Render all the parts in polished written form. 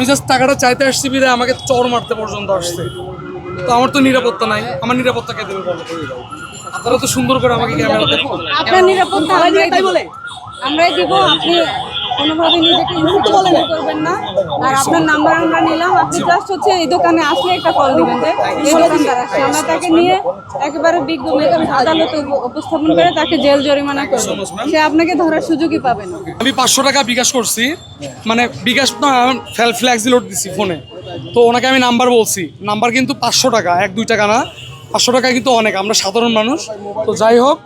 আমি জাস্ট টাকাটা চাইতে আসছি বিদে আমাকে চর মারতে পর্যন্ত আসছে। তো আমার তো নিরাপত্তা নাই, আমার নিরাপত্তা কে দেবে বলো? আপনারা তো সুন্দর করে আমাকে ক্যামেরাতে আপনার নিরাপত্তা আমরাই দিব। আপনি কোনোভাবে নিজেকে ইনসিকিউর করবেন না। আর আপনার নাম্বার আমরা নিলাম, আপনি জাস্ট হচ্ছে এই দোকানে আসলে একটা কল দিবেন যে এই দোকানদার আসছে, আমরা তাকে নিয়ে একেবারে বিজ্ঞ আদালতে উপস্থাপন করে তাকে জেল জরিমানা করবো। সে আপনাকে ধরার সুযোগই পাবে না। আমি 500 টাকা বিকাশ করছি, মানে বিকাশ না ফ্ল্যাক্সি লোড দিছি ফোনে। তো ওনাকে আমি নাম্বার বলছি, নাম্বার কিন্তু 500 টাকা, 1-2 টাকা না, 500 টাকা কিন্তু অনেক, আমরা সাধারণ মানুষ। তো যাই হোক,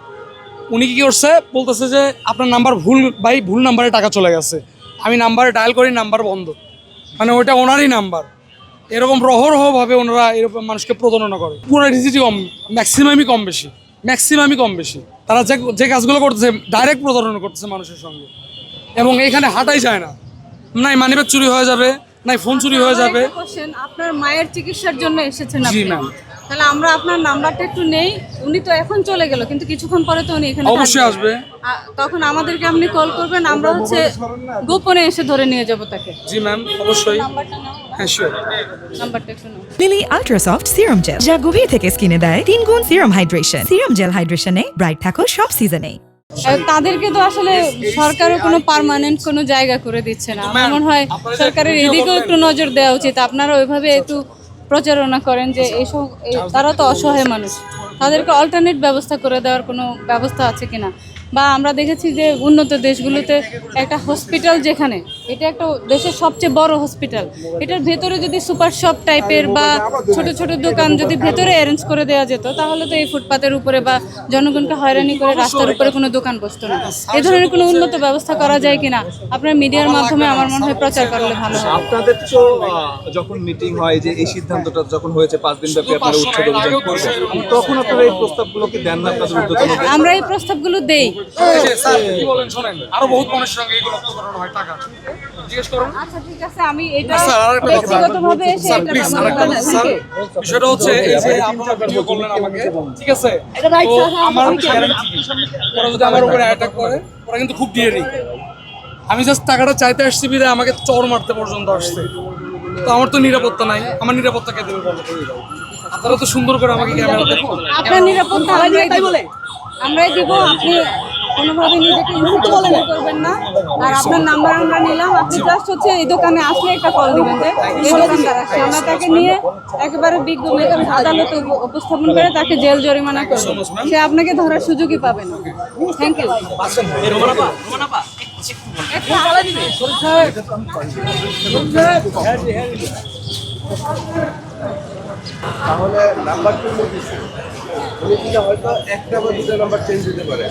উনি কি করছে বলতেছে যে আপনার নাম্বার ভুল ভাই, ভুল নাম্বারে টাকা চলে গেছে। আমি নাম্বারে ডায়াল করি, নাম্বার বন্ধ, মানে ওইটা ওনারই নাম্বার। এরকম রহরহভাবে ওনারা এরকম মানুষকে প্রতারণা করে। পুরো রিসিটি কম, ম্যাক্সিমামই কম বেশি। তারা যে কাজগুলো করতেছে ডাইরেক্ট প্রতারণা করতেছে মানুষের সঙ্গে, এবং এখানে হাঁটাই যায় না, নাই মানিব্যাগ চুরি হয়ে যাবে, নাই ফোন চুরি হয়ে যাবে। আপনার মায়ের চিকিৎসার জন্য এসেছেন জি আপনি, ম্যাম। তাহলে আমরা আপনার নাম্বারটা একটু নেই। উনি তো এখন চলে গেল, কিন্তু কিছুক্ষণ পরে তো উনি এখানে অবশ্যই থাকবে। আসবে। তখন আমাদেরকে আপনি কল করবেন, আমরা হচ্ছে গোপনে এসে ধরে নিয়ে যাব তাকে। জি ম্যাম, অবশ্যই। নাম্বারটা নাও, হ্যাঁ শিওর। নাম্বারটা একটু নাও। লিলি আল্ট্রাসফট সিরাম জেল, যা গভীর থেকে স্কিনে দেয় 3 গুণ সিরাম হাইড্রেশন। সিরাম জেল হাইড্রেশনে ব্রাইট থাকো সব সিজনে। তাদেরকে তো আসলে সরকারও কোনো পার্মানেন্ট কোনো জায়গা করে দিচ্ছে না। আমার মনে হয় সরকারের এদিকেও একটু নজর দেওয়া উচিত। আপনারা ওইভাবে একটু প্রচারণা করেন যে এইসব, তারা তো অসহায় মানুষ, তাদেরকে অল্টারনেট ব্যবস্থা করে দেওয়ার কোনো ব্যবস্থা আছে কিনা। বা আমরা দেখেছি যে উন্নত দেশগুলোতে একটা হসপিটাল, যেখানে এটা একটা দেশের সবচেয়ে বড় হসপিটাল, এটার ভেতরে যদি সুপার শপ টাইপের বা ছোট ছোট দোকান যদি ভেতরে অ্যারেঞ্জ করে দেওয়া যেত, তাহলে তো এই ফুটপাতের উপরে বা জনগণকে হয়রানি করে রাস্তার উপরে কোনো দোকান বসতো না। এ ধরনের কোনো উন্নত ব্যবস্থা করা যায় কিনা আপনার মিডিয়ার মাধ্যমে আমার মনে হয় প্রচার করলে ভালো হয়। আপনাদের তো যখন মিটিং হয় যে এই সিদ্ধান্তটা যখন হয়েছে 5 দিন ব্যাপী আপনারা উচ্ছেদ অভিযান করবেন, তখন আপনারা এই প্রস্তাবগুলো কি দেন না আপনাদের উদ্যোগে? আমরা এই প্রস্তাবগুলো দেই। স্যার কি বলেন শোনেন, আরো বহুত মানুষের সঙ্গে এইগুলো প্রতারণা হয়, টাকা জিজ্ঞেস করুন। আচ্ছা ঠিক আছে, আমি এটা স্যার আরেকটা কথা, ব্যক্তিগতভাবে এসে স্যার এটা প্লিজ আমার আরেকটা কথা, স্যার বিষয়টা হচ্ছে এই যে আপনারা ভিডিও করলেন আমাকে, ঠিক আছে, তো আমার গ্যারান্টি ওরা যদি আমার উপরে অ্যাটাক করে, ওরা কিন্তু খুব ডিয়ারি। আমি জাস্ট টাকাটা চাইতে আসছি বিদে আমাকে চর মারতে পর্যন্ত আসছে। তো আমার তো নিরাপত্তা নাই, আমার নিরাপত্তা কে দেবে বলো? আপনারা তো সুন্দর করে আমাকে ক্যামেরাতে আপনার নিরাপত্তা আমরাই দিব। আপনি কোনোভাবে নিজেকে ইনসিকিউর করবেন না। আর আপনার নাম্বার আমরা নিলাম, আপনি জাস্ট হচ্ছে এই দোকানে আসলে একটা কল দিবেন যে এই দোকানদার আসছে, আমরা তাকে নিয়ে একেবারে বিজ্ঞ আদালতে উপস্থাপন করে তাকে জেল জরিমানা করবো। সে আপনাকে ধরার সুযোগই পাবে না। Thank you. তাহলে নাম্বার কিন্তু দিচ্ছে, উনি কিন্তু হয়তো একটা বা দুটো নাম্বার চেঞ্জ দিতে পারে।